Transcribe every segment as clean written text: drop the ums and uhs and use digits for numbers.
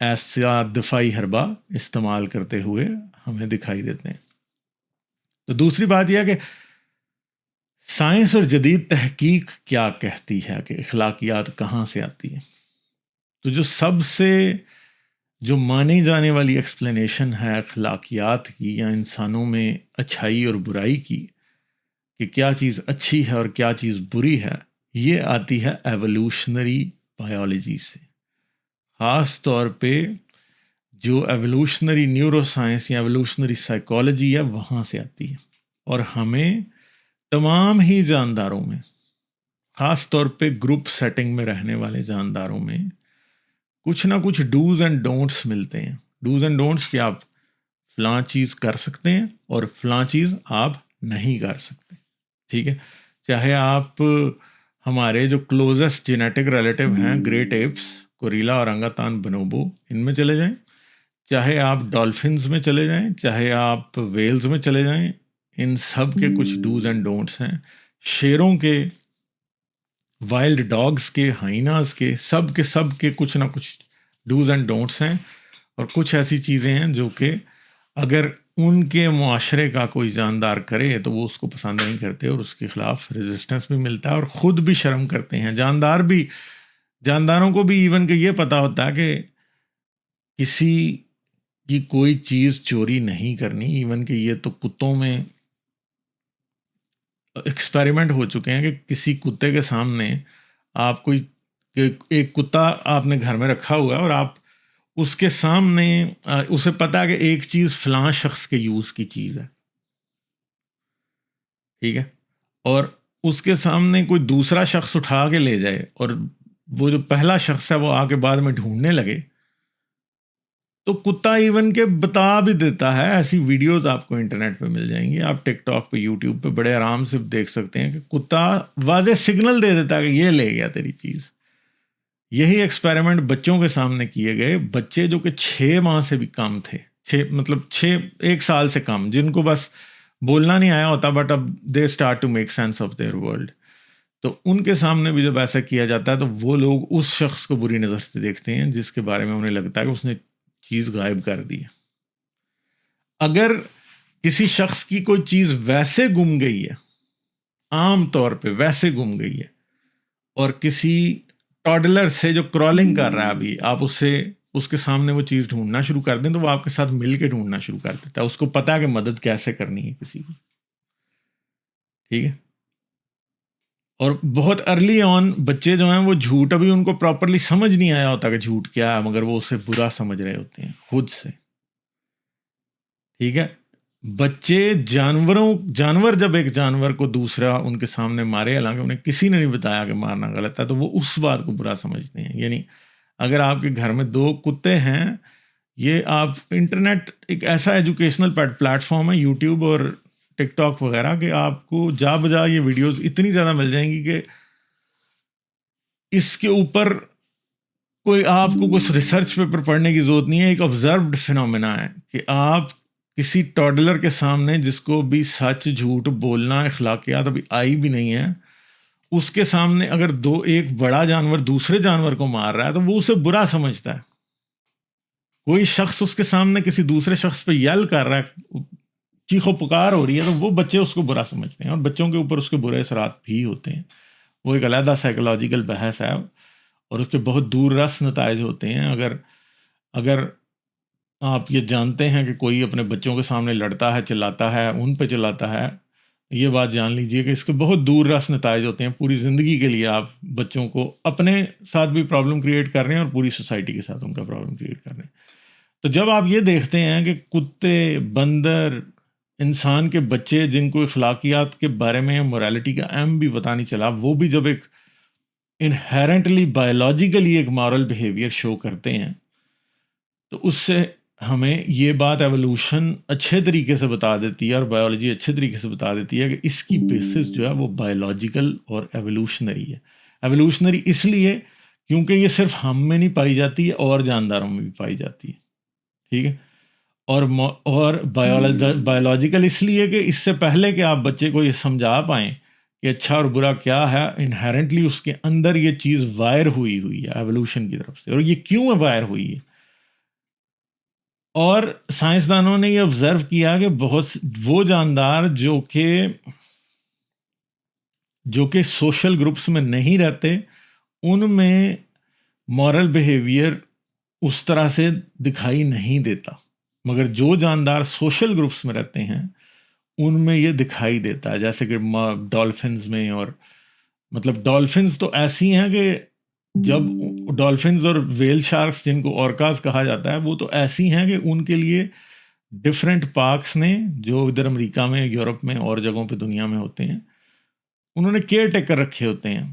ایسا دفاعی حربہ استعمال کرتے ہوئے ہمیں دکھائی دیتے ہیں۔ تو دوسری بات یہ ہے کہ سائنس اور جدید تحقیق کیا کہتی ہے کہ اخلاقیات کہاں سے آتی ہے؟ تو جو سب سے جو مانی جانے والی ایکسپلینیشن ہے اخلاقیات کی یا انسانوں میں اچھائی اور برائی کی، کہ کیا چیز اچھی ہے اور کیا چیز بری ہے، یہ آتی ہے ایوولوشنری بائیولوجی سے، خاص طور پہ جو ایوولوشنری نیورو سائنس یا ایوولوشنری سائیکالوجی ہے وہاں سے آتی ہے۔ اور ہمیں تمام ہی جانداروں میں، خاص طور پہ گروپ سیٹنگ میں رہنے والے جانداروں میں کچھ نہ کچھ ڈوز اینڈ ڈونٹس ملتے ہیں۔ ڈوز اینڈ ڈونٹس کہ آپ فلاں چیز کر سکتے ہیں اور فلاں چیز آپ نہیں کر سکتے، ٹھیک ہے؟ چاہے آپ ہمارے جو کلوزسٹ جینیٹک ریلیٹیو ہیں گریٹ ایپس، کوریلا اور انگاتان بنوبو، ان میں چلے جائیں، چاہے آپ ڈالفنز میں چلے جائیں، چاہے آپ ویلز میں چلے جائیں، ان سب کے کچھ ڈوز اینڈ ڈونٹس ہیں۔ شیروں کے، وائلڈ ڈاگز کے، ہائیناز کے سب کے کچھ نہ کچھ ڈوز اینڈ ڈونٹس ہیں، اور کچھ ایسی چیزیں ہیں جو کہ اگر ان کے معاشرے کا کوئی جاندار کرے تو وہ اس کو پسند نہیں کرتے اور اس کے خلاف ریزسٹنس بھی ملتا ہے اور خود بھی شرم کرتے ہیں۔ جانداروں کو بھی ایون کہ یہ پتہ ہوتا ہے کہ کسی کی کوئی چیز چوری نہیں کرنی، ایون کہ یہ تو کتوں میں ایکسپیریمنٹ ہو چکے ہیں کہ کسی کتے کے سامنے آپ کوئی ایک کتا آپ نے گھر میں رکھا ہوا ہے اور آپ اس کے سامنے اسے پتا ہے کہ ایک چیز فلاں شخص کے یوز کی چیز ہے، ٹھیک ہے، اور اس کے سامنے کوئی دوسرا شخص اٹھا کے لے جائے اور وہ جو پہلا شخص ہے وہ آ کے بعد میں ڈھونڈنے لگے، تو کتا ایون کہ بتا بھی دیتا ہے۔ ایسی ویڈیوز آپ کو انٹرنیٹ پہ مل جائیں گی، آپ ٹک ٹاک پہ، یوٹیوب پہ بڑے آرام سے دیکھ سکتے ہیں کہ کتا واضح سگنل دے دیتا ہے کہ یہ لے گیا تیری چیز۔ یہی ایکسپیریمنٹ بچوں کے سامنے کیے گئے، بچے جو کہ 6 ماہ سے بھی کم تھے، 1 سال سے کم، جن کو بس بولنا نہیں آیا ہوتا بٹ اب they start to make sense of their world, تو ان کے سامنے بھی جب ایسا کیا جاتا ہے تو وہ لوگ اس شخص کو بری نظر سے دیکھتے ہیں جس کے بارے میں انہیں لگتا ہے کہ اس نے چیز غائب کر دی ہے۔ اگر کسی شخص کی کوئی چیز ویسے گم گئی ہے، عام طور پہ ویسے گم گئی ہے، اور کسی ٹاڈلر سے جو کرالنگ کر رہا ہے ابھی، آپ اس کے سامنے وہ چیز ڈھونڈنا شروع کر دیں تو وہ آپ کے ساتھ مل کے ڈھونڈنا شروع کر دیتا ہے، اس کو پتا ہے کہ مدد کیسے کرنی ہے کسی کی، ٹھیک ہے۔ اور بہت ارلی آن بچے جو ہیں وہ جھوٹ ابھی ان کو پراپرلی سمجھ نہیں آیا ہوتا کہ جھوٹ کیا ہے، مگر وہ اسے برا سمجھ رہے ہوتے ہیں خود سے، ٹھیک ہے۔ بچے جانور جب ایک جانور کو دوسرا ان کے سامنے مارے، حالانکہ انہیں کسی نے نہیں بتایا کہ مارنا غلط ہے، تو وہ اس بات کو برا سمجھتے ہیں۔ یعنی اگر آپ کے گھر میں 2 کتے ہیں، یہ آپ انٹرنیٹ ایک ایسا ایجوکیشنل پلیٹ فارم ہے، یوٹیوب اور ٹک ٹاک وغیرہ، کہ آپ کو جا بجا یہ ویڈیوز اتنی زیادہ مل جائیں گی کہ اس کے اوپر آپ کو کچھ ریسرچ پیپر پڑھنے کی ضرورت نہیں ہے۔ ایک آبزروڈ فینومینا ہے کہ آپ کسی ٹاڈلر کے سامنے، جس کو بھی سچ جھوٹ بولنا اخلاقیات ابھی آئی بھی نہیں ہے، اس کے سامنے اگر ایک بڑا جانور دوسرے جانور کو مار رہا ہے تو وہ اسے برا سمجھتا ہے۔ کوئی شخص اس کے سامنے کسی دوسرے شخص پہ یل کر رہا ہے، چیخو پکار ہو رہی ہے، تو وہ بچے اس کو برا سمجھتے ہیں، اور بچوں کے اوپر اس کے برے اثرات بھی ہوتے ہیں۔ وہ ایک علیحدہ سائیکولوجیکل بحث ہے اور اس کے بہت دور رس نتائج ہوتے ہیں۔ اگر آپ یہ جانتے ہیں کہ کوئی اپنے بچوں کے سامنے لڑتا ہے، چلاتا ہے، ان پہ چلاتا ہے، یہ بات جان لیجئے کہ اس کے بہت دور رس نتائج ہوتے ہیں۔ پوری زندگی کے لیے آپ بچوں کو اپنے ساتھ بھی پرابلم کریٹ کر رہے ہیں اور پوری سوسائٹی کے ساتھ ان کا پرابلم کریٹ کر رہے ہیں۔ تو جب آپ یہ دیکھتے ہیں کہ کتے، بندر، انسان کے بچے جن کو اخلاقیات کے بارے میں، موریلٹی کا اہم بھی پتہ نہیں چلا، وہ بھی جب ایک انہیرنٹلی بایولوجیکلی ایک مورل بیہیویئر شو کرتے ہیں، تو اس سے ہمیں یہ بات ایوولوشن اچھے طریقے سے بتا دیتی ہے اور بایولوجی اچھے طریقے سے بتا دیتی ہے کہ اس کی بیسس جو ہے وہ بایولوجیکل اور ایوولوشنری ہے۔ ایوولوشنری اس لیے کیونکہ یہ صرف ہم میں نہیں پائی جاتی ہے، اور جانداروں میں بھی پائی جاتی ہے، ٹھیک ہے۔ اور بایولوجیکل اس لیے کہ اس سے پہلے کہ آپ بچے کو یہ سمجھا پائیں کہ اچھا اور برا کیا ہے، انہیرنٹلی اس کے اندر یہ چیز وائر ہوئی ہے ایوولوشن کی طرف سے۔ اور یہ کیوں وائر ہوئی ہے؟ اور سائنسدانوں نے یہ آبزرو کیا کہ وہ جاندار جو کہ سوشل گروپس میں نہیں رہتے، ان میں مورل بیہیویئر اس طرح سے دکھائی نہیں دیتا، مگر جو جاندار سوشل گروپس میں رہتے ہیں ان میں یہ دکھائی دیتا ہے، جیسے کہ ڈولفنز میں. اور مطلب ڈولفنز تو ایسی ہیں کہ جب ڈولفنز اور ویل شارکس جن کو اورکاز کہا جاتا ہے، وہ تو ایسی ہیں کہ ان کے لیے ڈفرینٹ پارکس نے جو ادھر امریکہ میں، یورپ میں اور جگہوں پہ دنیا میں ہوتے ہیں، انہوں نے کیئر ٹیکر رکھے ہوتے ہیں.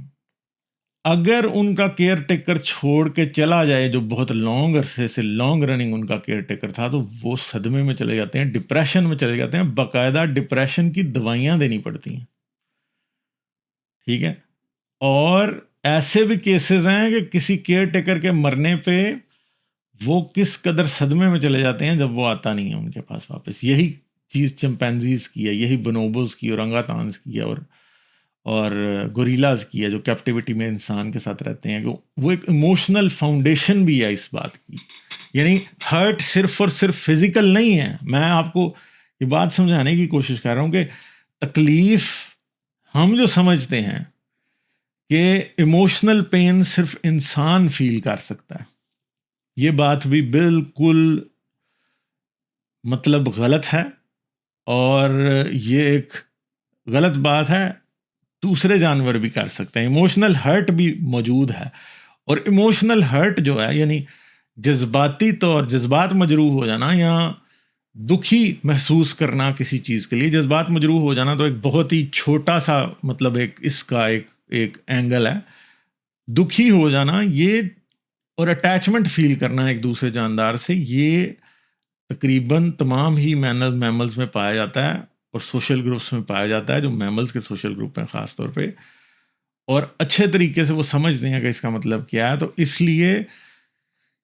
اگر ان کا کیئر ٹیکر چھوڑ کے چلا جائے، جو بہت لانگ عرصے سے لانگ رننگ ان کا کیئر ٹیکر تھا، تو وہ صدمے میں چلے جاتے ہیں، ڈپریشن میں چلے جاتے ہیں، باقاعدہ ڈپریشن کی دوائیاں دینی پڑتی ہیں. ٹھیک ہے. اور ایسے بھی کیسز ہیں کہ کسی کیئر ٹیکر کے مرنے پہ وہ کس قدر صدمے میں چلے جاتے ہیں جب وہ آتا نہیں ہے ان کے پاس واپس. یہی چیز چمپینزیز کی ہے، یہی بنوبوز کی اور اورنگاتانز کی ہے اور گوریلاز کی ہے، جو کیپٹیوٹی میں انسان کے ساتھ رہتے ہیں. وہ ایک ایموشنل فاؤنڈیشن بھی ہے اس بات کی. یعنی ہرٹ صرف اور صرف فزیکل نہیں ہے. میں آپ کو یہ بات سمجھانے کی کوشش کر رہا ہوں کہ تکلیف ہم جو سمجھتے ہیں کہ ایموشنل پین صرف انسان فیل کر سکتا ہے، یہ بات بھی بالکل مطلب غلط ہے. اور یہ ایک غلط بات ہے، دوسرے جانور بھی کر سکتے ہیں. ایموشنل ہرٹ بھی موجود ہے. اور ایموشنل ہرٹ جو ہے، یعنی جذباتی طور جذبات مجروح ہو جانا یا دکھی محسوس کرنا کسی چیز کے لیے، جذبات مجروح ہو جانا تو ایک بہت ہی چھوٹا سا مطلب اس کا ایک اینگل ہے. دکھی ہو جانا یہ اور اٹیچمنٹ فیل کرنا ایک دوسرے جاندار سے، یہ تقریباً تمام ہی میملز میں پایا جاتا ہے اور سوشل گروپس میں پایا جاتا ہے، جو میملز کے سوشل گروپ ہیں خاص طور پہ، اور اچھے طریقے سے وہ سمجھتے ہیں کہ اس کا مطلب کیا ہے. تو اس لیے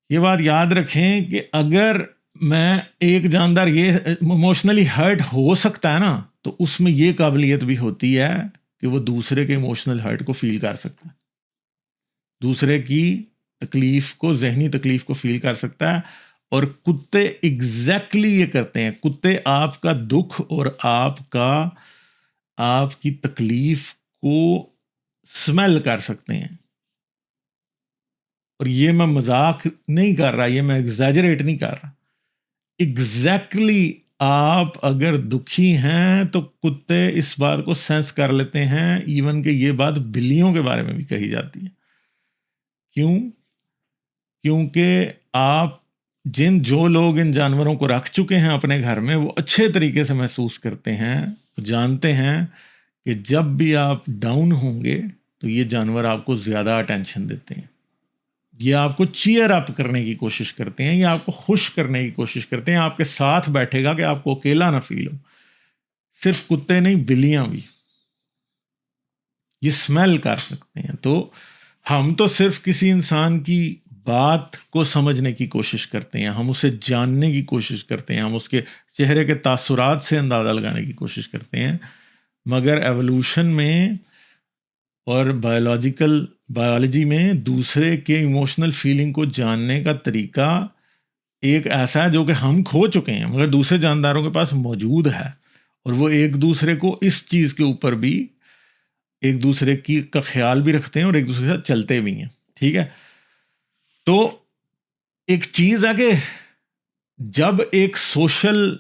یہ بات یاد رکھیں کہ اگر میں ایک جاندار یہ ایموشنلی ہرٹ ہو سکتا ہے نا، تو اس میں یہ قابلیت بھی ہوتی ہے کہ وہ دوسرے کے ایموشنل ہرٹ کو فیل کر سکتا ہے، دوسرے کی تکلیف کو، ذہنی تکلیف کو فیل کر سکتا ہے. اور کتے ایگزیکٹلی یہ کرتے ہیں. کتے آپ کا دکھ اور آپ کی تکلیف کو سمیل کر سکتے ہیں. اور یہ میں مذاق نہیں کر رہا، یہ میں ایگزیجریٹ نہیں کر رہا. ایگزیکٹلی آپ اگر دکھی ہیں تو کتے اس بات کو سینس کر لیتے ہیں. ایون کہ یہ بات بلیوں کے بارے میں بھی کہی جاتی ہے. کیوں؟ کیونکہ جو لوگ ان جانوروں کو رکھ چکے ہیں اپنے گھر میں، وہ اچھے طریقے سے محسوس کرتے ہیں، جانتے ہیں کہ جب بھی آپ ڈاؤن ہوں گے تو یہ جانور آپ کو زیادہ اٹینشن دیتے ہیں. یہ آپ کو چیئر اپ کرنے کی کوشش کرتے ہیں، یا آپ کو خوش کرنے کی کوشش کرتے ہیں، آپ کے ساتھ بیٹھے گا کہ آپ کو اکیلا نہ فیل ہو. صرف کتے نہیں، بلیاں بھی یہ سمیل کر سکتے ہیں. تو ہم تو صرف کسی انسان کی بات کو سمجھنے کی کوشش کرتے ہیں، ہم اسے جاننے کی کوشش کرتے ہیں، ہم اس کے چہرے کے تاثرات سے اندازہ لگانے کی کوشش کرتے ہیں. مگر ایوولوشن میں اور بایولوجی میں دوسرے کے ایموشنل فیلنگ کو جاننے کا طریقہ ایک ایسا ہے جو کہ ہم کھو چکے ہیں، مگر دوسرے جانداروں کے پاس موجود ہے. اور وہ ایک دوسرے کو اس چیز کے اوپر بھی ایک دوسرے کا خیال بھی رکھتے ہیں اور ایک دوسرے کے ساتھ چلتے بھی ہیں. ٹھیک ہے. تو ایک چیز ہے کہ جب ایک سوشل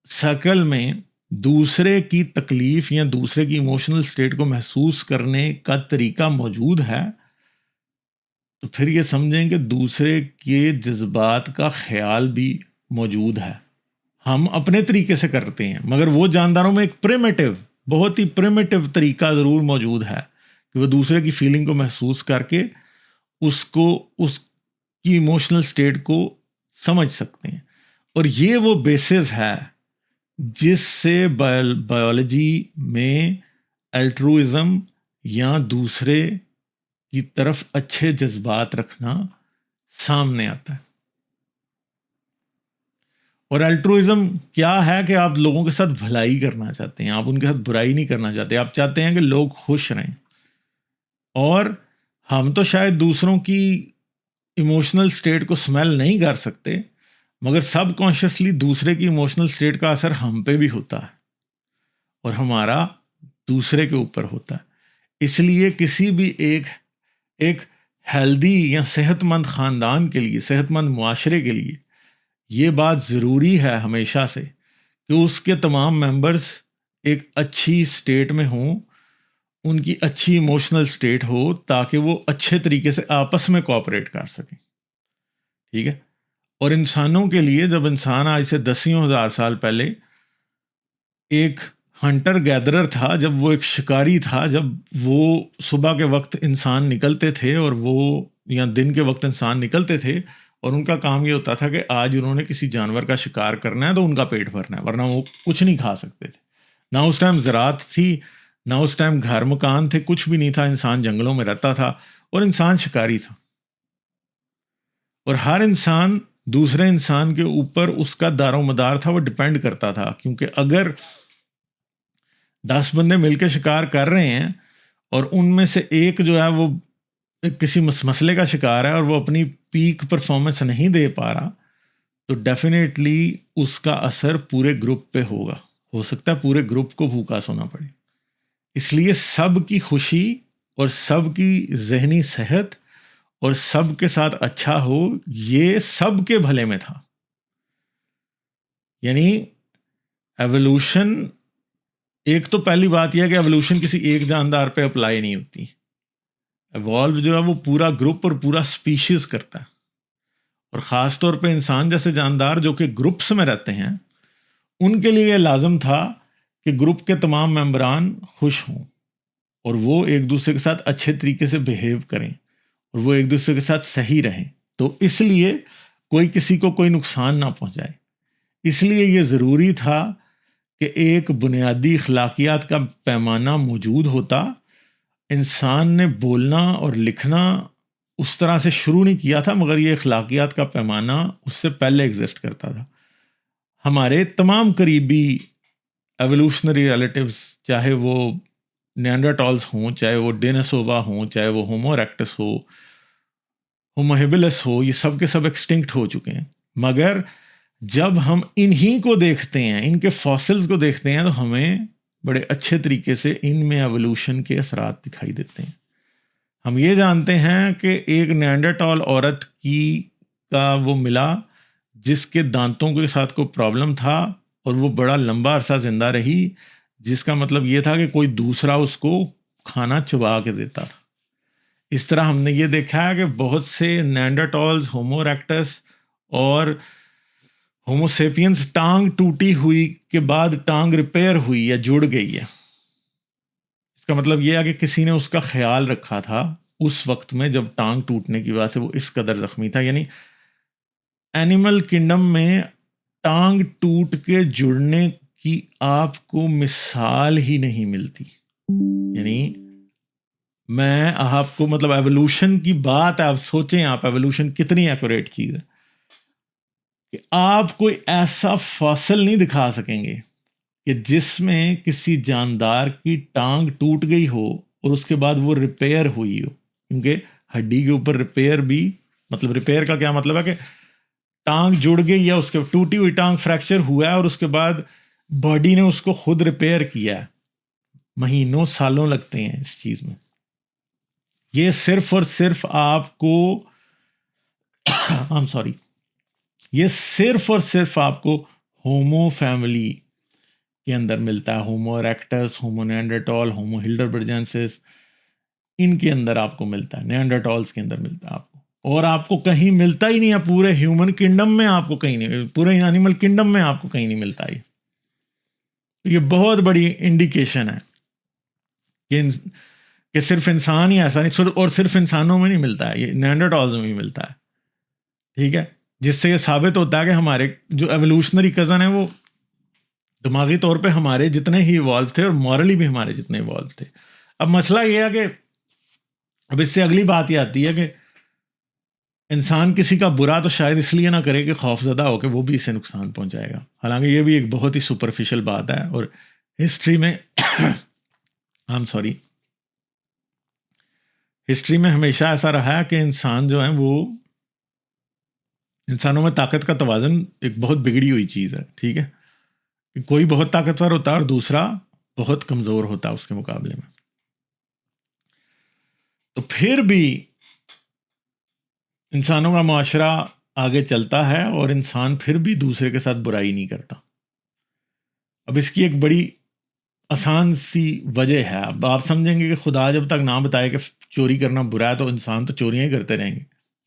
سرکل میں دوسرے کی تکلیف یا دوسرے کی ایموشنل سٹیٹ کو محسوس کرنے کا طریقہ موجود ہے، تو پھر یہ سمجھیں کہ دوسرے کے جذبات کا خیال بھی موجود ہے. ہم اپنے طریقے سے کرتے ہیں، مگر وہ جانداروں میں ایک بہت ہی پریمیٹیو طریقہ ضرور موجود ہے کہ وہ دوسرے کی فیلنگ کو محسوس کر کے اس کی ایموشنل سٹیٹ کو سمجھ سکتے ہیں. اور یہ وہ بیسس ہے جس سے بایولوجی میں الٹروازم یا دوسرے کی طرف اچھے جذبات رکھنا سامنے آتا ہے. اور الٹروازم کیا ہے کہ آپ لوگوں کے ساتھ بھلائی کرنا چاہتے ہیں، آپ ان کے ساتھ برائی نہیں کرنا چاہتے، آپ چاہتے ہیں کہ لوگ خوش رہیں. اور ہم تو شاید دوسروں کی ایموشنل سٹیٹ کو سمیل نہیں کر سکتے، مگر سب کانشیسلی دوسرے کی ایموشنل اسٹیٹ کا اثر ہم پہ بھی ہوتا ہے اور ہمارا دوسرے کے اوپر ہوتا ہے. اس لیے کسی بھی ایک ہیلدی یا صحت مند خاندان کے لیے، صحت مند معاشرے کے لیے یہ بات ضروری ہے ہمیشہ سے کہ اس کے تمام ممبرز ایک اچھی اسٹیٹ میں ہوں، ان کی اچھی ایموشنل اسٹیٹ ہو تاکہ وہ اچھے طریقے سے آپس میں کوآپریٹ کر سکیں. ٹھیک ہے. اور انسانوں کے لیے، جب انسان آج سے 10,000 سال پہلے ایک ہنٹر گیدرر تھا، جب وہ ایک شکاری تھا، جب وہ صبح کے وقت انسان نکلتے تھے اور وہ یا دن کے وقت انسان نکلتے تھے اور ان کا کام یہ ہوتا تھا کہ آج انہوں نے کسی جانور کا شکار کرنا ہے تو ان کا پیٹ بھرنا ہے، ورنہ وہ کچھ نہیں کھا سکتے تھے. نہ اس ٹائم زراعت تھی، نہ اس ٹائم گھر مکان تھے، کچھ بھی نہیں تھا. انسان جنگلوں میں رہتا تھا اور انسان شکاری تھا. اور ہر انسان دوسرے انسان کے اوپر اس کا دار و مدار تھا، وہ ڈپینڈ کرتا تھا. کیونکہ اگر 10 بندے مل کے شکار کر رہے ہیں اور ان میں سے ایک جو ہے وہ کسی مسئلے کا شکار ہے اور وہ اپنی پیک پرفارمنس نہیں دے پا رہا، تو ڈیفینیٹلی اس کا اثر پورے گروپ پہ ہوگا. ہو سکتا ہے پورے گروپ کو بھوکا سونا پڑے. اس لیے سب کی خوشی اور سب کی ذہنی صحت اور سب کے ساتھ اچھا ہو، یہ سب کے بھلے میں تھا. یعنی ایوولوشن، ایک تو پہلی بات یہ ہے کہ ایوولوشن کسی ایک جاندار پہ اپلائی نہیں ہوتی. ایوالو جو ہے وہ پورا گروپ اور پورا اسپیشیز کرتا ہے. اور خاص طور پہ انسان جیسے جاندار جو کہ گروپس میں رہتے ہیں، ان کے لیے یہ لازم تھا کہ گروپ کے تمام ممبران خوش ہوں اور وہ ایک دوسرے کے ساتھ اچھے طریقے سے بیہیو کریں اور وہ ایک دوسرے کے ساتھ صحیح رہیں. تو اس لیے کوئی کسی کو کوئی نقصان نہ پہنچائے. اس لیے یہ ضروری تھا کہ ایک بنیادی اخلاقیات کا پیمانہ موجود ہوتا. انسان نے بولنا اور لکھنا اس طرح سے شروع نہیں کیا تھا، مگر یہ اخلاقیات کا پیمانہ اس سے پہلے ایگزسٹ کرتا تھا. ہمارے تمام قریبی ایوولوشنری ریلیٹیوز، چاہے وہ نیانڈرٹالز ہوں، چاہے وہ ڈینیسووا ہوں، چاہے وہ ہومو اریکٹس ہو، ہومو ہیبلس ہو، یہ سب کے سب ایکسٹنکٹ ہو چکے ہیں. مگر جب ہم انہی کو دیکھتے ہیں، ان کے فاسلز کو دیکھتے ہیں، تو ہمیں بڑے اچھے طریقے سے ان میں ایوولوشن کے اثرات دکھائی دیتے ہیں. ہم یہ جانتے ہیں کہ ایک نیانڈرٹال عورت کا وہ ملا جس کے دانتوں کے ساتھ کوئی پرابلم تھا اور وہ بڑا لمبا عرصہ زندہ رہی، جس کا مطلب یہ تھا کہ کوئی دوسرا اس کو کھانا چبا کے دیتا تھا. اس طرح ہم نے یہ دیکھا ہے کہ بہت سے نیانڈرٹالز، ہومو اریکٹس اور ہومو سیپینز ٹانگ ٹوٹی ہوئی کے بعد ٹانگ ریپیئر ہوئی یا جڑ گئی ہے. اس کا مطلب یہ ہے کہ کسی نے اس کا خیال رکھا تھا اس وقت میں جب ٹانگ ٹوٹنے کی وجہ سے وہ اس قدر زخمی تھا. یعنی اینیمل کنگڈم میں ٹانگ ٹوٹ کے جڑنے کی آپ کو مثال ہی نہیں ملتی. یعنی میں آپ کو مطلب ایوولوشن کی بات ہے، آپ سوچیں آپ ایوولوشن کتنی ایکوریٹ چیز ہے کہ آپ کوئی ایسا فاسل نہیں دکھا سکیں گے کہ جس میں کسی جاندار کی ٹانگ ٹوٹ گئی ہو اور اس کے بعد وہ ریپیئر ہوئی ہو. کیونکہ ہڈی کے اوپر ریپیئر بھی، مطلب ریپیئر کا کیا مطلب ہے کہ ٹانگ جڑ گئی یا اس کے ٹوٹی ہوئی ٹانگ فریکچر ہوا ہے اور اس کے بعد باڈی نے اس کو خود ریپیئر کیا ہے. مہینوں سالوں لگتے ہیں اس چیز میں. یہ صرف اور صرف آپ کو یہ صرف اور صرف آپ کو ہومو فیملی کے اندر ملتا ہے. ہومو اریکٹس، ہومو نیانڈرٹال، ہومو ہلڈربرجنسس، ان کے اندر آپ کو ملتا ہے. نیانڈرٹالز کے اندر ملتا ہے آپ کو، اور آپ کو کہیں ملتا ہی نہیں ہے. پورے ہیومن کنگڈم میں آپ کو کہیں نہیں، پورے اینیمل کنگڈم میں آپ کو کہیں نہیں ملتا. یہ بہت بڑی انڈیکیشن ہے کہ صرف انسان ہی ایسا نہیں، اور صرف انسانوں میں نہیں ملتا ہے، یہ نیانڈرٹالز میں بھی ملتا ہے. ٹھیک ہے. جس سے یہ ثابت ہوتا ہے کہ ہمارے جو ایوولوشنری کزن ہیں وہ دماغی طور پہ ہمارے جتنے ہی ایوالو تھے اور مورلی بھی ہمارے جتنے ایوالو تھے. اب مسئلہ یہ ہے کہ اب اس سے اگلی بات یہ آتی ہے کہ انسان کسی کا برا تو شاید اس لیے نہ کرے کہ خوف زدہ ہو کہ وہ بھی اسے نقصان پہنچائے گا. حالانکہ یہ بھی ایک بہت ہی سپرفیشل بات ہے. اور ہسٹری میں ہمیشہ ایسا رہا ہے کہ انسان جو ہیں وہ انسانوں میں طاقت کا توازن ایک بہت بگڑی ہوئی چیز ہے، ٹھیک ہے، کہ کوئی بہت طاقتور ہوتا ہے اور دوسرا بہت کمزور ہوتا ہے اس کے مقابلے میں. تو پھر بھی انسانوں کا معاشرہ آگے چلتا ہے اور انسان پھر بھی دوسرے کے ساتھ برائی نہیں کرتا. اب اس کی ایک بڑی آسان سی وجہ ہے. اب آپ سمجھیں گے کہ خدا جب تک نہ بتائے کہ چوری کرنا برا ہے تو انسان تو چوریاں ہی کرتے رہیں گے.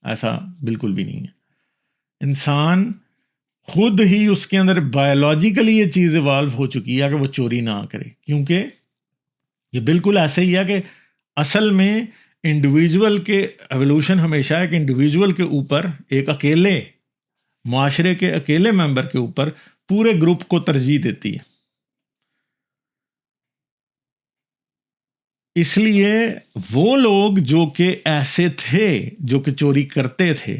ایسا بالکل بھی نہیں ہے. انسان خود ہی اس کے اندر بایولوجیکلی یہ چیز ایوالو ہو چکی ہے کہ وہ چوری نہ کرے، کیونکہ یہ بالکل ایسے ہی ہے کہ اصل میں انڈیویجول کے ایوولوشن ہمیشہ ایک انڈیویجول کے اوپر، ایک اکیلے معاشرے کے اکیلے ممبر کے اوپر پورے گروپ کو ترجیح دیتی ہے. اس لیے وہ لوگ جو کہ ایسے تھے جو کہ چوری کرتے تھے،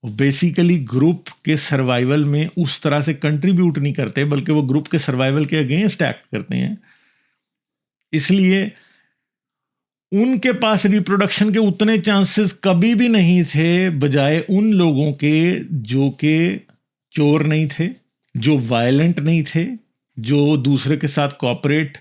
بیسیکلی گروپ کے سروائیول میں اس طرح سے کنٹریبیوٹ نہیں کرتے، بلکہ وہ گروپ کے سروائیول کے اگینسٹ ایکٹ کرتے ہیں. اس لیے ان کے پاس ریپروڈکشن کے اتنے چانسز کبھی بھی نہیں تھے بجائے ان لوگوں کے جو کہ چور نہیں تھے، جو وائلنٹ نہیں تھے، جو دوسرے کے ساتھ کوآپریٹ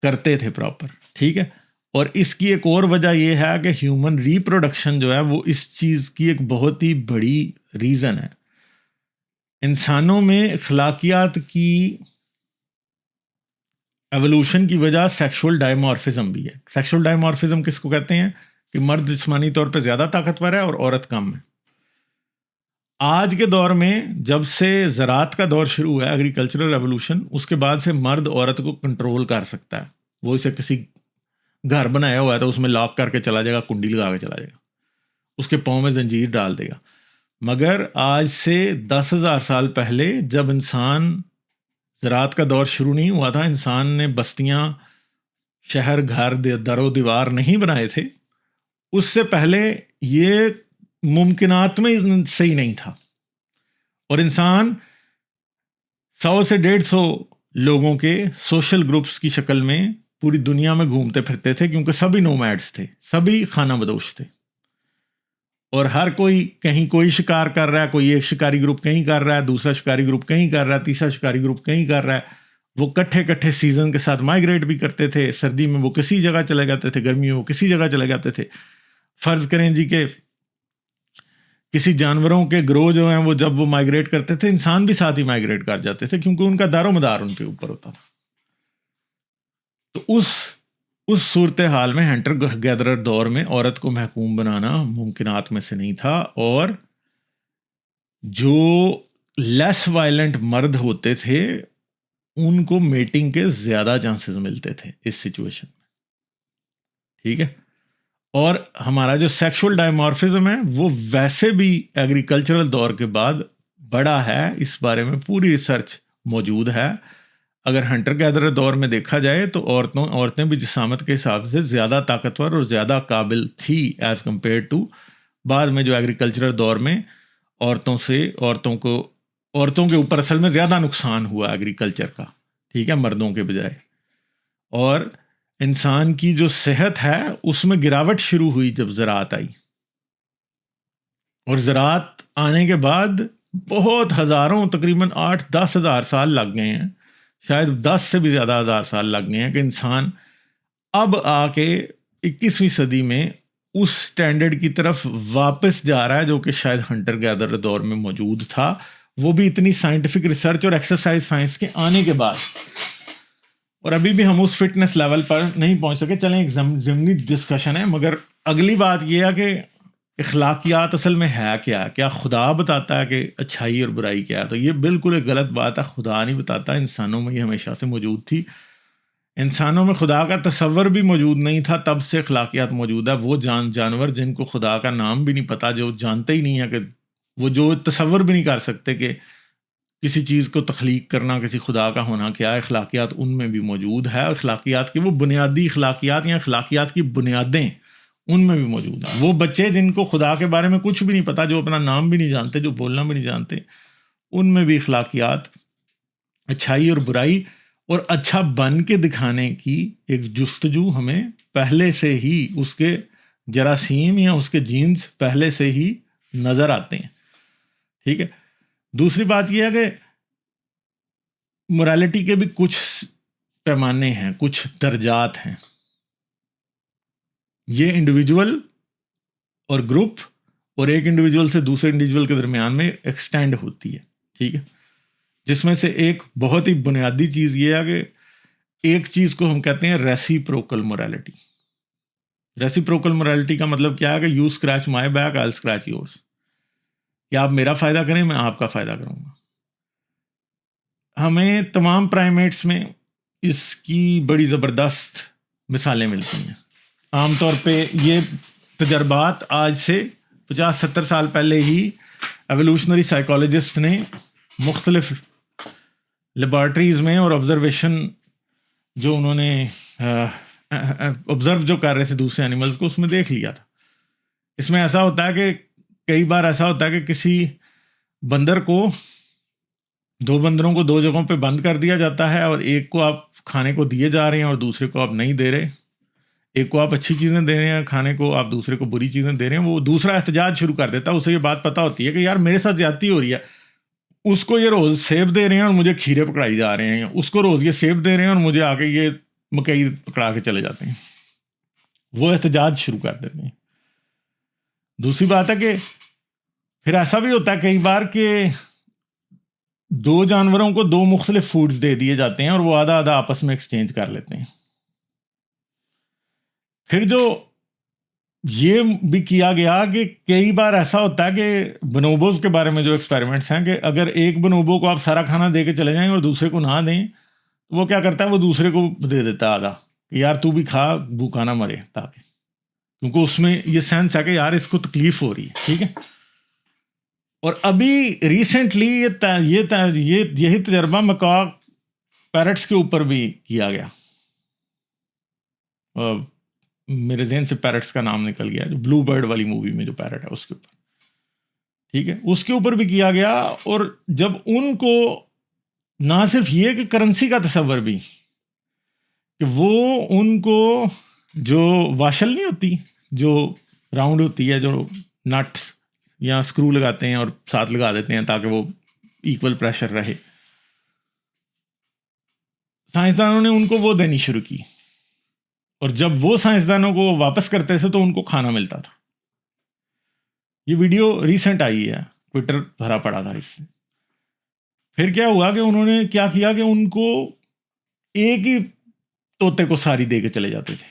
کرتے تھے پراپر. ٹھیک ہے. اور اس کی ایک اور وجہ یہ ہے کہ ہیومن ریپروڈکشن جو ہے وہ اس چیز کی ایک بہت ہی بڑی ریزن ہے. انسانوں میں اخلاقیات کی ایوولوشن کی وجہ سیکشول ڈائمورفزم بھی ہے. سیکشول ڈائمورفزم کس کو کہتے ہیں؟ کہ مرد جسمانی طور پہ زیادہ طاقتور ہے اور عورت کم ہے. آج کے دور میں جب سے زراعت کا دور شروع ہوا ہے، ایگریکلچرل ریولوشن، اس کے بعد سے مرد عورت کو کنٹرول کر سکتا ہے. وہ اسے کسی گھر بنایا ہوا ہے تو اس میں لاک کر کے چلا جائے گا، کنڈی لگا کے چلا جائے گا، اس کے پاؤں میں زنجیر ڈال دے گا. مگر آج سے 10,000 سال پہلے جب انسان زراعت کا دور شروع نہیں ہوا تھا، انسان نے بستیاں، شہر، گھر، در و دیوار نہیں بنائے تھے، اس سے پہلے یہ ممکنات میں سے ہی نہیں تھا. اور انسان 100 سے 150 لوگوں کے سوشل گروپس کی شکل میں پوری دنیا میں گھومتے پھرتے تھے، کیونکہ سبھی نومیڈس تھے، سبھی خانہ بدوش تھے، اور ہر کوئی کہیں کوئی شکار کر رہا ہے، کوئی ایک شکاری گروپ کہیں کر رہا ہے، دوسرا شکاری گروپ کہیں کر رہا ہے، تیسرا شکاری گروپ کہیں کر رہا ہے. وہ کٹھے سیزن کے ساتھ مائگریٹ بھی کرتے تھے. سردی میں وہ کسی جگہ چلے جاتے تھے، گرمی میں وہ کسی جگہ چلے جاتے تھے. فرض کریں جی کہ کسی جانوروں کے گروہ جو ہیں وہ جب وہ مائگریٹ کرتے تھے، انسان بھی ساتھ ہی مائگریٹ کر جاتے تھے، کیونکہ ان کا دار و مدار ان کے اوپر ہوتا تھا. تو اس صورتحال میں ہنٹر گیدرر دور میں عورت کو محکوم بنانا ممکنات میں سے نہیں تھا. اور جو لیس وائلنٹ مرد ہوتے تھے ان کو میٹنگ کے زیادہ چانسز ملتے تھے اس سچویشن میں. ٹھیک ہے. اور ہمارا جو سیکشول ڈائمورفزم ہے وہ ویسے بھی ایگریکلچرل دور کے بعد بڑا ہے. اس بارے میں پوری ریسرچ موجود ہے. اگر ہنٹر گیدرر دور میں دیکھا جائے تو عورتیں بھی جسامت کے حساب سے زیادہ طاقتور اور زیادہ قابل تھی ایز کمپیئر ٹو بعد میں جو ایگریکلچرل دور میں عورتوں کے اوپر اصل میں زیادہ نقصان ہوا ایگریکلچر کا. ٹھیک ہے. مردوں کے بجائے. اور انسان کی جو صحت ہے اس میں گراوٹ شروع ہوئی جب زراعت آئی. اور زراعت آنے کے بعد بہت ہزاروں، تقریباً 8-10 ہزار سال لگ گئے ہیں، شاید 10 سے بھی زیادہ ہزار سال لگ گئے ہیں کہ انسان اب آ کے 21ویں صدی میں اس سٹینڈرڈ کی طرف واپس جا رہا ہے جو کہ شاید ہنٹر گیدرر دور میں موجود تھا. وہ بھی اتنی سائنٹیفک ریسرچ اور ایکسرسائز سائنس کے آنے کے بعد. اور ابھی بھی ہم اس فٹنس لیول پر نہیں پہنچ سکے. چلیں ایک ضمنی ڈسکشن ہے. مگر اگلی بات یہ ہے کہ اخلاقیات اصل میں ہے کیا؟ کیا خدا بتاتا ہے کہ اچھائی اور برائی کیا ہے؟ تو یہ بالکل ایک غلط بات ہے. خدا نہیں بتاتا. انسانوں میں یہ ہمیشہ سے موجود تھی. انسانوں میں خدا کا تصور بھی موجود نہیں تھا، تب سے اخلاقیات موجود ہے. وہ جانور جن کو خدا کا نام بھی نہیں پتا، جو جانتے ہی نہیں ہے، کہ وہ جو تصور بھی نہیں کر سکتے کہ کسی چیز کو تخلیق کرنا، کسی خدا کا ہونا کیا ہے، اخلاقیات ان میں بھی موجود ہے. اخلاقیات کے وہ بنیادی اخلاقیات یا اخلاقیات کی بنیادیں ان میں بھی موجود ہیں. وہ بچے جن کو خدا کے بارے میں کچھ بھی نہیں پتا، جو اپنا نام بھی نہیں جانتے، جو بولنا بھی نہیں جانتے، ان میں بھی اخلاقیات، اچھائی اور برائی اور اچھا بن کے دکھانے کی ایک جستجو ہمیں پہلے سے ہی، اس کے جراثیم یا اس کے جینز پہلے سے ہی نظر آتے ہیں. ٹھیک ہے. دوسری بات یہ ہے کہ morality کے بھی کچھ پیمانے ہیں، کچھ درجات ہیں. یہ انڈیویجول اور گروپ اور ایک انڈیویجول سے دوسرے انڈیویجول کے درمیان میں ایکسٹینڈ ہوتی ہے. ٹھیک ہے، جس میں سے ایک بہت ہی بنیادی چیز یہ ہے کہ ایک چیز کو ہم کہتے ہیں ریسیپروکل morality. ریسیپروکل morality کا مطلب کیا ہے کہ you scratch my back I scratch yours, کہ آپ میرا فائدہ کریں میں آپ کا فائدہ کروں گا. ہمیں تمام پرائمیٹس میں اس کی بڑی زبردست مثالیں ملتی ہیں. عام طور پہ یہ تجربات آج سے 50-70 سال پہلے ہی ایوولوشنری سائیکالوجسٹ نے مختلف لیبارٹریز میں اور آبزرویشن جو انہوں نے آبزرو جو کر رہے تھے دوسرے اینیملز کو، اس میں دیکھ لیا تھا. اس میں ایسا ہوتا ہے کہ کئی بار ایسا ہوتا ہے کہ کسی بندر کو، 2 بندروں کو 2 جگہوں پہ بند کر دیا جاتا ہے، اور ایک کو آپ کھانے کو دیے جا رہے ہیں اور دوسرے کو آپ نہیں دے رہے. ایک کو آپ اچھی چیزیں دے رہے ہیں کھانے کو، آپ دوسرے کو بری چیزیں دے رہے ہیں. وہ دوسرا احتجاج شروع کر دیتا ہے. اسے یہ بات پتہ ہوتی ہے کہ یار میرے ساتھ زیادتی ہو رہی ہے. اس کو یہ روز سیب دے رہے ہیں اور مجھے کھیرے پکڑائی جا رہے ہیں، اس کو روز یہ سیب دے رہے ہیں اور مجھے آ کے یہ مکئی پکڑا کے چلے جاتے ہیں. وہ احتجاج شروع کر دیتے ہیں. دوسری بات ہے کہ پھر ایسا بھی ہوتا ہے کئی بار کہ 2 جانوروں کو 2 مختلف فوڈز دے دیے جاتے ہیں اور وہ آدھا آدھا آپس میں ایکسچینج کر لیتے ہیں. پھر جو یہ بھی کیا گیا کہ کئی بار ایسا ہوتا ہے کہ بنوبوز کے بارے میں جو ایکسپیریمنٹس ہیں کہ اگر ایک بنوبو کو آپ سارا کھانا دے کے چلے جائیں اور دوسرے کو نہ دیں، تو وہ کیا کرتا ہے، وہ دوسرے کو دے دیتا ہے آدھا کہ یار تو بھی کھا، بھوکا نہ مرے، تاکہ، کیونکہ اس میں یہ سینس ہے کہ یار اس کو تکلیف ہو رہی ہے. ٹھیک ہے. اور ابھی ریسنٹلی یہی تجربہ مکاک پیرٹس کے اوپر بھی کیا گیا. میرے ذہن سے پیرٹس کا نام نکل گیا، جو بلو برڈ والی مووی میں جو پیرٹ ہے اس کے اوپر. ٹھیک ہے، اس کے اوپر بھی کیا گیا. اور جب ان کو نہ صرف یہ کہ کرنسی کا تصور بھی، کہ وہ ان کو جو واشل نہیں ہوتی، جو راؤنڈ ہوتی ہے، جو نٹ یا اسکرو لگاتے ہیں اور ساتھ لگا دیتے ہیں تاکہ وہ ایکول پریشر رہے، سائنسدانوں نے ان کو وہ دینی شروع کی. اور جب وہ سائنسدانوں کو واپس کرتے تھے تو ان کو کھانا ملتا تھا. یہ ویڈیو ریسنٹ آئی ہے، ٹویٹر بھرا پڑا تھا اس سے. پھر کیا ہوا کہ انہوں نے کیا کیا کہ ان کو ایک ہی طوطے کو ساری دے کے چلے جاتے تھے،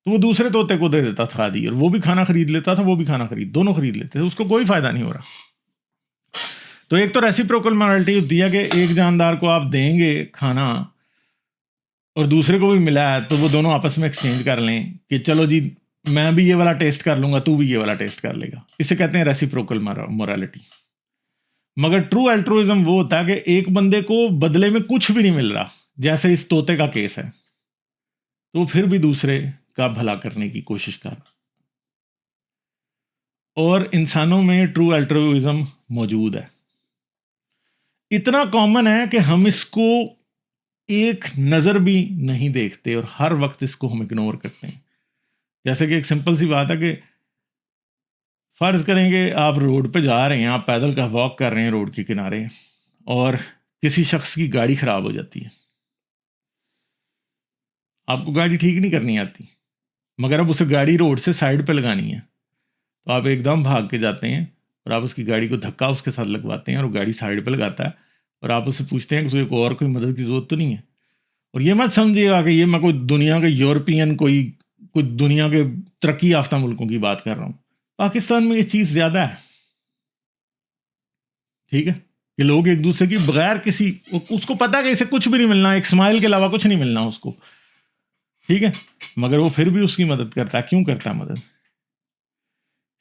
تو وہ دوسرے طوطے کو دے دیتا تھا آدھی، اور وہ بھی کھانا خرید لیتا تھا، وہ بھی کھانا دونوں خرید لیتے تھے، اس کو کوئی فائدہ نہیں ہو رہا. تو ایک تو ریسیپروکل morality ہوتی ہے کہ ایک جاندار کو آپ دیں گے کھانا اور دوسرے کو بھی ملا ہے تو وہ دونوں آپس میں ایکسچینج کر لیں کہ چلو جی میں بھی یہ والا ٹیسٹ کر لوں گا، تو بھی یہ والا ٹیسٹ کر لے گا. اسے کہتے ہیں ریسیپروکل morality. مگر ٹرو الٹروازم وہ ہوتا ہے کہ ایک بندے کو بدلے میں کچھ بھی نہیں مل رہا، جیسے اس طوطے کا کیس ہے، تو پھر بھی دوسرے کا بھلا کرنے کی کوشش کر. اور انسانوں میں ٹرو الٹروازم موجود ہے. اتنا کامن ہے کہ ہم اس کو ایک نظر بھی نہیں دیکھتے اور ہر وقت اس کو ہم اگنور کرتے ہیں. جیسے کہ ایک سمپل سی بات ہے کہ فرض کریں کہ آپ روڈ پہ جا رہے ہیں، آپ پیدل کا واک کر رہے ہیں روڈ کے کنارے، اور کسی شخص کی گاڑی خراب ہو جاتی ہے. آپ کو گاڑی ٹھیک نہیں کرنی آتی، مگر اب اسے گاڑی روڈ سے سائڈ پہ لگانی ہے، تو آپ ایک دم بھاگ کے جاتے ہیں اور آپ اس کی گاڑی کو دھکا اس کے ساتھ لگواتے ہیں اور وہ گاڑی سائڈ پہ لگاتا ہے، اور آپ اس سے پوچھتے ہیں کہ تجھے اور کوئی مدد کی ضرورت تو نہیں ہے. اور یہ مت سمجھیے گا کہ یہ میں کوئی دنیا کے یورپین کوئی دنیا کے ترقی یافتہ ملکوں کی بات کر رہا ہوں. پاکستان میں یہ چیز زیادہ ہے. ٹھیک ہے، کہ لوگ ایک دوسرے کی بغیر کسی، اس کو پتا کہ اسے کچھ بھی نہیں ملنا، ایک اسمائل کے علاوہ کچھ نہیں ملنا اس کو. ٹھیک ہے، مگر وہ پھر بھی اس کی مدد کرتا ہے. کیوں کرتا ہے مدد؟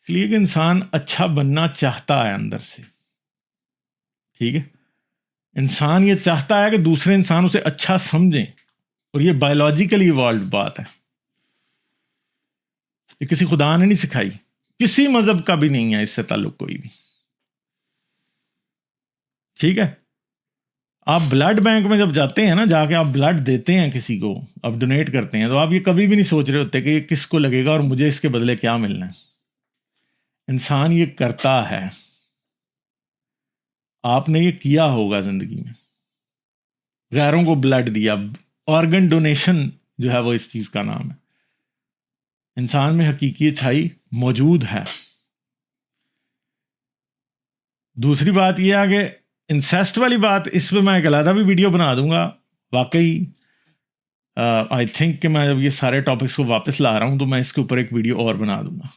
اس لیے کہ انسان اچھا بننا چاہتا ہے اندر سے. ٹھیک ہے، انسان یہ چاہتا ہے کہ دوسرے انسان اسے اچھا سمجھیں، اور یہ بایولوجیکلی ایوالوڈ بات ہے. یہ کسی خدا نے نہیں سکھائی، کسی مذہب کا بھی نہیں ہے اس سے تعلق کوئی بھی. ٹھیک ہے، آپ بلڈ بینک میں جب جاتے ہیں نا، جا کے آپ بلڈ دیتے ہیں کسی کو، آپ ڈونیٹ کرتے ہیں، تو آپ یہ کبھی بھی نہیں سوچ رہے ہوتے کہ یہ کس کو لگے گا اور مجھے اس کے بدلے کیا ملنا ہے. انسان یہ کرتا ہے. آپ نے یہ کیا ہوگا زندگی میں، غیروں کو بلڈ دیا. آرگن ڈونیشن جو ہے وہ اس چیز کا نام ہے. انسان میں حقیقی اچھائی موجود ہے. دوسری بات یہ ہے کہ انسیسٹ والی بات، اس پہ میں ایک علیحدہ بھی ویڈیو بنا دوں گا. واقعی آئی تھنک کہ میں جب یہ سارے ٹاپکس کو واپس لا رہا ہوں تو میں اس کے اوپر ایک ویڈیو اور بنا دوں گا.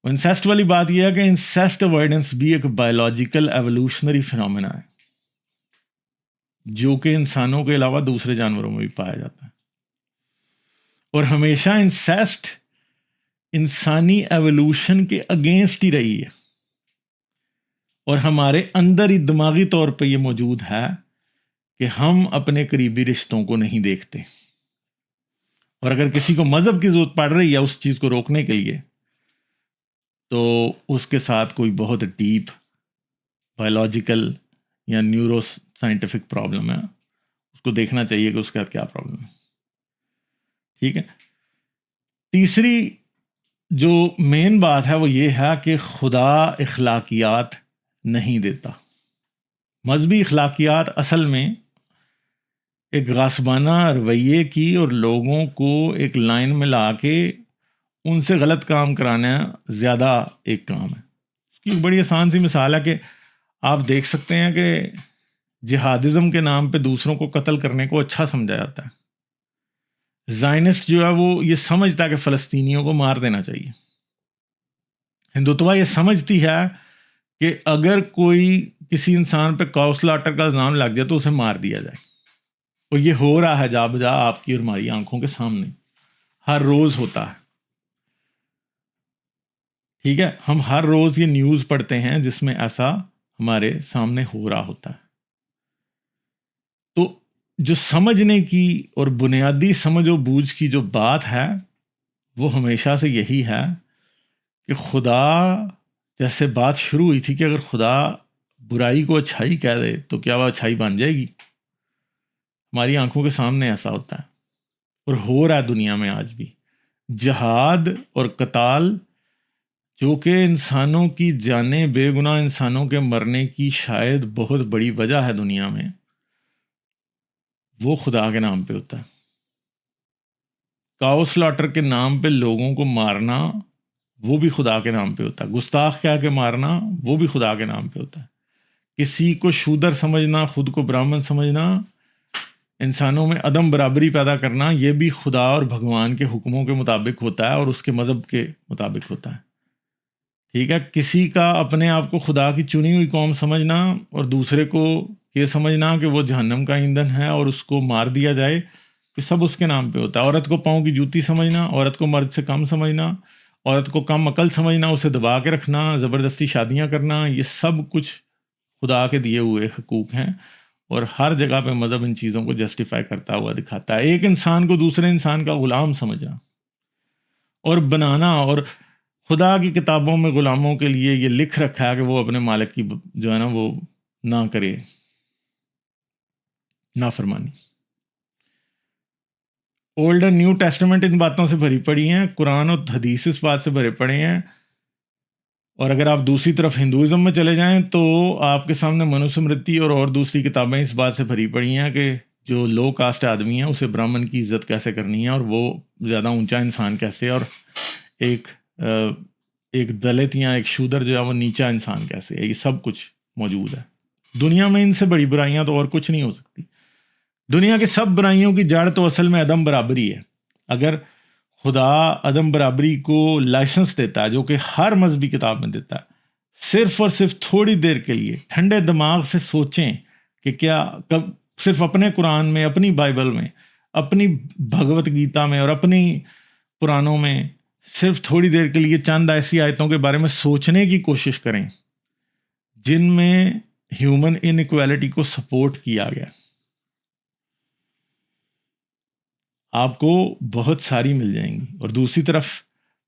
انسیسٹ والی بات یہ ہے کہ انسیسٹ اوائڈنس بھی ایک بایولوجیکل ایوولوشنری فنومینا ہے جو کہ انسانوں کے علاوہ دوسرے جانوروں میں بھی پایا جاتا ہے. اور ہمیشہ انسیسٹ انسانی ایوولوشن کے اگینسٹ ہی رہی ہے، اور ہمارے اندر ہی دماغی طور پہ یہ موجود ہے کہ ہم اپنے قریبی رشتوں کو نہیں دیکھتے. اور اگر کسی کو مذہب کی ضرورت پڑ رہی ہے اس چیز کو روکنے کے لیے تو اس کے ساتھ کوئی بہت ڈیپ بایولوجیکل یا نیورو سائنٹیفک پرابلم ہے. اس کو دیکھنا چاہیے کہ اس کے ساتھ کیا پرابلم ہے. ٹھیک ہے. تیسری جو مین بات ہے وہ یہ ہے کہ خدا اخلاقیات نہیں دیتا. مذہبی اخلاقیات اصل میں ایک غاصبانہ رویے کی اور لوگوں کو ایک لائن میں لا کے ان سے غلط کام کرانا زیادہ ایک کام ہے. اس کی ایک بڑی آسان سی مثال ہے کہ آپ دیکھ سکتے ہیں کہ جہادزم کے نام پہ دوسروں کو قتل کرنے کو اچھا سمجھا جاتا ہے. زائنسٹ جو ہے وہ یہ سمجھتا ہے کہ فلسطینیوں کو مار دینا چاہیے. ہندوتوا یہ سمجھتی ہے کہ اگر کوئی کسی انسان پہ کاؤسلاٹر کا نام لگ جائے تو اسے مار دیا جائے. اور یہ ہو رہا ہے جا بجا آپ کی اور ہماری آنکھوں کے سامنے ہر روز ہوتا ہے. ٹھیک ہے. ہم ہر روز یہ نیوز پڑھتے ہیں جس میں ایسا ہمارے سامنے ہو رہا ہوتا ہے. تو جو سمجھنے کی اور بنیادی سمجھ و بوجھ کی جو بات ہے وہ ہمیشہ سے یہی ہے کہ خدا، جیسے بات شروع ہوئی تھی کہ اگر خدا برائی کو اچھائی کہہ دے تو کیا وہ اچھائی بن جائے گی؟ ہماری آنکھوں کے سامنے ایسا ہوتا ہے اور ہو رہا ہے دنیا میں آج بھی. جہاد اور قتال جو کہ انسانوں کی جانیں، بے گناہ انسانوں کے مرنے کی شاید بہت بڑی وجہ ہے دنیا میں، وہ خدا کے نام پہ ہوتا ہے. کاؤ سلاٹر کے نام پہ لوگوں کو مارنا وہ بھی خدا کے نام پہ ہوتا ہے. گستاخ کہہ کے مارنا وہ بھی خدا کے نام پہ ہوتا ہے. کسی کو شودر سمجھنا، خود کو برہمن سمجھنا، انسانوں میں عدم برابری پیدا کرنا، یہ بھی خدا اور بھگوان کے حکموں کے مطابق ہوتا ہے اور اس کے مذہب کے مطابق ہوتا ہے. ٹھیک ہے. کسی کا اپنے آپ کو خدا کی چنی ہوئی قوم سمجھنا اور دوسرے کو یہ سمجھنا کہ وہ جہنم کا ایندھن ہے اور اس کو مار دیا جائے، یہ سب اس کے نام پہ ہوتا ہے. عورت کو پاؤں کی جوتی سمجھنا، عورت کو مرد سے کم سمجھنا، عورت کو کم عقل سمجھنا، اسے دبا کے رکھنا، زبردستی شادیاں کرنا، یہ سب کچھ خدا کے دیے ہوئے حقوق ہیں. اور ہر جگہ پہ مذہب ان چیزوں کو جسٹیفائی کرتا ہوا دکھاتا ہے. ایک انسان کو دوسرے انسان کا غلام سمجھنا اور بنانا، اور خدا کی کتابوں میں غلاموں کے لیے یہ لکھ رکھا ہے کہ وہ اپنے مالک کی جو ہے نا وہ نہ کرے، نافرمانی. اولڈ اور نیو ٹیسٹمنٹ ان باتوں سے بھری پڑی ہیں. قرآن اور حدیث اس بات سے بھرے پڑے ہیں. اور اگر آپ دوسری طرف ہندوازم میں چلے جائیں تو آپ کے سامنے منوسمرتی اور دوسری کتابیں اس بات سے بھری پڑی ہیں کہ جو لو کاسٹ آدمی ہے اسے برہمن کی عزت کیسے کرنی ہے، اور وہ زیادہ اونچا انسان کیسے، اور ایک دلت یا ایک شودر جو ہے وہ نیچا انسان کیسے ہے. یہ سب کچھ موجود ہے دنیا میں. ان سے بڑی برائیاں تو اور کچھ نہیں ہو سکتی. دنیا کے سب برائیوں کی جڑ تو اصل میں عدم برابری ہے. اگر خدا عدم برابری کو لائسنس دیتا ہے، جو کہ ہر مذہبی کتاب میں دیتا ہے، صرف اور صرف تھوڑی دیر کے لیے ٹھنڈے دماغ سے سوچیں کہ کیا صرف اپنے قرآن میں، اپنی بائبل میں، اپنی بھگوت گیتا میں اور اپنی پرانوں میں صرف تھوڑی دیر کے لیے چند ایسی آیتوں کے بارے میں سوچنے کی کوشش کریں جن میں ہیومن انیکویلٹی کو سپورٹ کیا گیا. آپ کو بہت ساری مل جائیں گی. اور دوسری طرف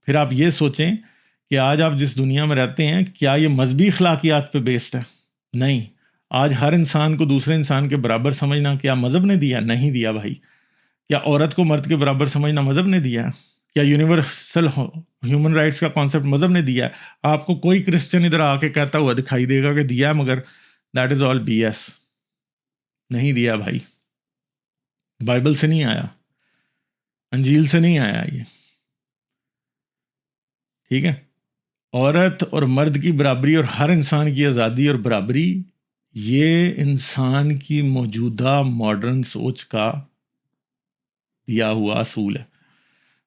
پھر آپ یہ سوچیں کہ آج آپ جس دنیا میں رہتے ہیں کیا یہ مذہبی اخلاقیات پہ بیسڈ ہے؟ نہیں. آج ہر انسان کو دوسرے انسان کے برابر سمجھنا کیا مذہب نے دیا؟ نہیں دیا بھائی. کیا عورت کو مرد کے برابر سمجھنا مذہب نے دیا؟ کیا یونیورسل ہیومن رائٹس کا کانسیپٹ مذہب نے دیا ہے؟ آپ کو کوئی کرسچن ادھر آ کے کہتا ہوا دکھائی دے گا کہ دیا ہے، مگر that is all B S. نہیں دیا بھائی، بائبل سے نہیں آیا، انجیل سے نہیں آیا یہ. ٹھیک ہے، عورت اور مرد کی برابری اور ہر انسان کی آزادی اور برابری، یہ انسان کی موجودہ ماڈرن سوچ کا دیا ہوا اصول ہے.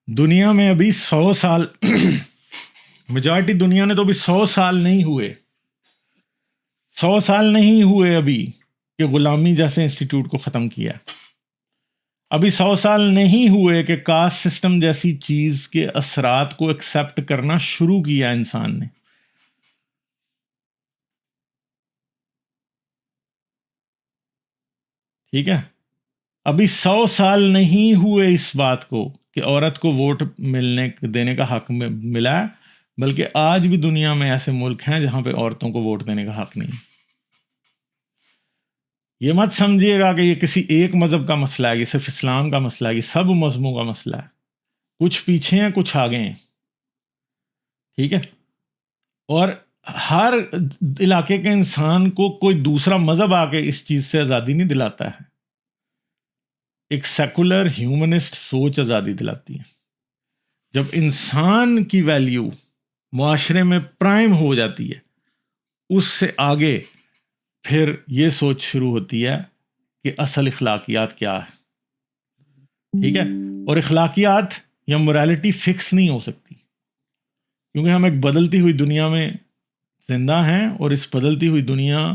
دنیا میں ابھی 100 سال میجارٹی دنیا نے تو ابھی 100 سال نہیں ہوئے، 100 سال نہیں ہوئے ابھی کہ غلامی جیسے انسٹیٹیوٹ کو ختم کیا. ابھی 100 سال نہیں ہوئے کہ کاسٹ سسٹم جیسی چیز کے اثرات کو ایکسیپٹ کرنا شروع کیا انسان نے. ٹھیک ہے، ابھی 100 سال نہیں ہوئے اس بات کو کہ عورت کو ووٹ دینے کا حق ملا ہے، بلکہ آج بھی دنیا میں ایسے ملک ہیں جہاں پہ عورتوں کو ووٹ دینے کا حق نہیں. یہ مت سمجھیے گا کہ یہ کسی ایک مذہب کا مسئلہ ہے، یہ صرف اسلام کا مسئلہ ہے، یہ سب مذہبوں کا مسئلہ ہے. کچھ پیچھے ہیں، کچھ آگے ہیں. ٹھیک ہے، اور ہر علاقے کے انسان کو کوئی دوسرا مذہب آ کے اس چیز سے آزادی نہیں دلاتا ہے. ایک سیکولر ہیومنسٹ سوچ آزادی دلاتی ہے. جب انسان کی ویلیو معاشرے میں پرائم ہو جاتی ہے، اس سے آگے پھر یہ سوچ شروع ہوتی ہے کہ اصل اخلاقیات کیا ہے. ٹھیک ہے، اور اخلاقیات یا موریلٹی فکس نہیں ہو سکتی، کیونکہ ہم ایک بدلتی ہوئی دنیا میں زندہ ہیں، اور اس بدلتی ہوئی دنیا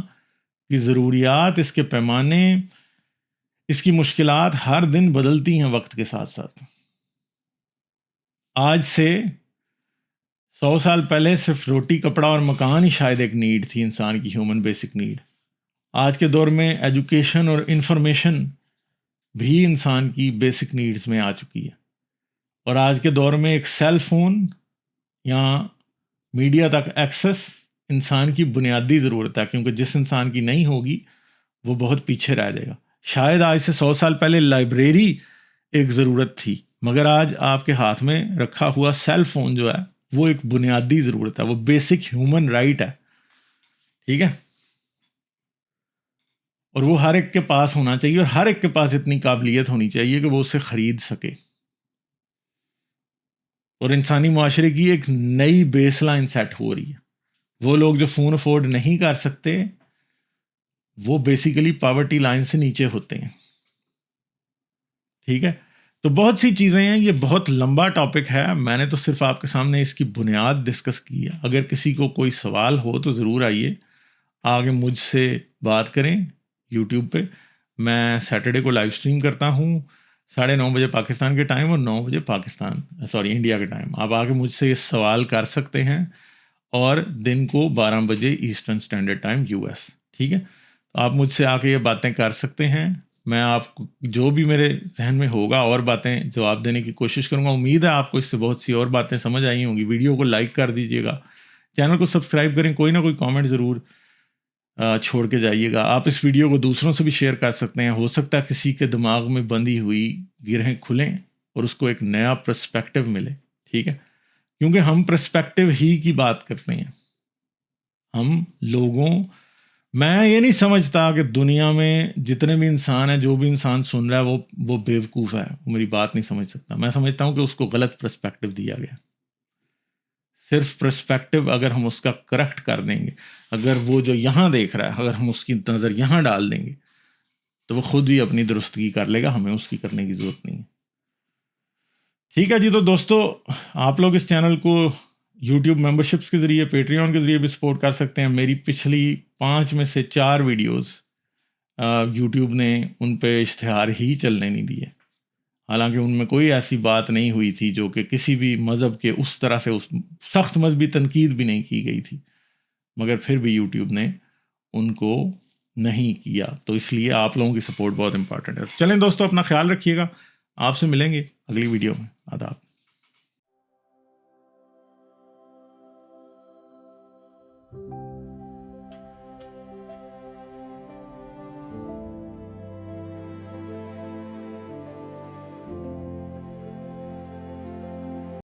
کی ضروریات، اس کے پیمانے، اس کی مشکلات ہر دن بدلتی ہیں وقت کے ساتھ ساتھ. آج سے 100 سال پہلے صرف روٹی، کپڑا اور مکان ہی شاید ایک نیڈ تھی، انسان کی ہیومن بیسک نیڈ. آج کے دور میں ایجوکیشن اور انفارمیشن بھی انسان کی بیسک نیڈز میں آ چکی ہے. اور آج کے دور میں ایک سیل فون یا میڈیا تک ایکسس انسان کی بنیادی ضرورت ہے، کیونکہ جس انسان کی نہیں ہوگی وہ بہت پیچھے رہ جائے گا. شاید آج سے 100 سال پہلے لائبریری ایک ضرورت تھی، مگر آج آپ کے ہاتھ میں رکھا ہوا سیل فون جو ہے وہ ایک بنیادی ضرورت ہے، وہ بیسک ہیومن رائٹ ہے. ٹھیک ہے، اور وہ ہر ایک کے پاس ہونا چاہیے، اور ہر ایک کے پاس اتنی قابلیت ہونی چاہیے کہ وہ اسے خرید سکے. اور انسانی معاشرے کی ایک نئی بیس لائن سیٹ ہو رہی ہے. وہ لوگ جو فون افورڈ نہیں کر سکتے وہ بیسیکلی پاورٹی لائن سے نیچے ہوتے ہیں. ٹھیک ہے، تو بہت سی چیزیں ہیں، یہ بہت لمبا ٹاپک ہے، میں نے تو صرف آپ کے سامنے اس کی بنیاد ڈسکس کی ہے. اگر کسی کو کوئی سوال ہو تو ضرور آئیے، آگے مجھ سے بات کریں. یوٹیوب پہ میں سیٹرڈے کو لائیو اسٹریم کرتا ہوں 9:30 بجے پاکستان کے ٹائم اور 9 بجے انڈیا کے ٹائم. آپ آگے مجھ سے یہ سوال کر سکتے ہیں، اور دن کو 12 بجے ایسٹرن اسٹینڈرڈ ٹائم US. ٹھیک ہے، تو آپ مجھ سے آ کے یہ باتیں کر سکتے ہیں. میں آپ کو جو بھی میرے ذہن میں ہوگا اور باتیں جواب دینے کی کوشش کروں گا. امید ہے آپ کو اس سے بہت سی اور باتیں سمجھ آئی ہوں گی. ویڈیو کو لائک کر دیجیے گا، چینل کو سبسکرائب کریں، کوئی نہ کوئی کامنٹ ضرور چھوڑ کے جائیے گا. آپ اس ویڈیو کو دوسروں سے بھی شیئر کر سکتے ہیں. ہو سکتا ہے کسی کے دماغ میں بندھی ہوئی گرہیں کھلیں اور اس کو ایک نیا پرسپیکٹیو ملے. ٹھیک ہے، کیونکہ ہم پرسپیکٹیو ہی کی بات کرتے ہیں. ہم لوگوں، میں یہ نہیں سمجھتا کہ دنیا میں جتنے بھی انسان ہیں، جو بھی انسان سن رہا ہے وہ بیوقوف ہے، وہ میری بات نہیں سمجھ سکتا. میں سمجھتا ہوں کہ اس کو غلط پرسپیکٹیو دیا گیا. صرف پرسپیکٹیو اگر ہم اس کا کریکٹ کر دیں گے، اگر وہ جو یہاں دیکھ رہا ہے اگر ہم اس کی نظر یہاں ڈال دیں گے تو وہ خود ہی اپنی درستگی کر لے گا، ہمیں اس کی کرنے کی ضرورت نہیں ہے. ٹھیک ہے جی، تو دوستو آپ لوگ اس چینل کو یوٹیوب ممبرشپس کے ذریعے، پیٹریون کے ذریعے بھی سپورٹ کر سکتے ہیں. میری پچھلی 5 میں سے 4 ویڈیوز یوٹیوب نے ان پہ اشتہار ہی چلنے نہیں دیے، حالانکہ ان میں کوئی ایسی بات نہیں ہوئی تھی جو کہ کسی بھی مذہب کے اس طرح سے سخت مذہبی تنقید بھی نہیں کی گئی تھی، مگر پھر بھی یوٹیوب نے ان کو نہیں کیا. تو اس لیے آپ لوگوں کی سپورٹ بہت امپورٹنٹ ہے. چلیں دوستو، اپنا خیال رکھیے گا، آپ سے ملیں گے اگلی ویڈیو میں. آداب.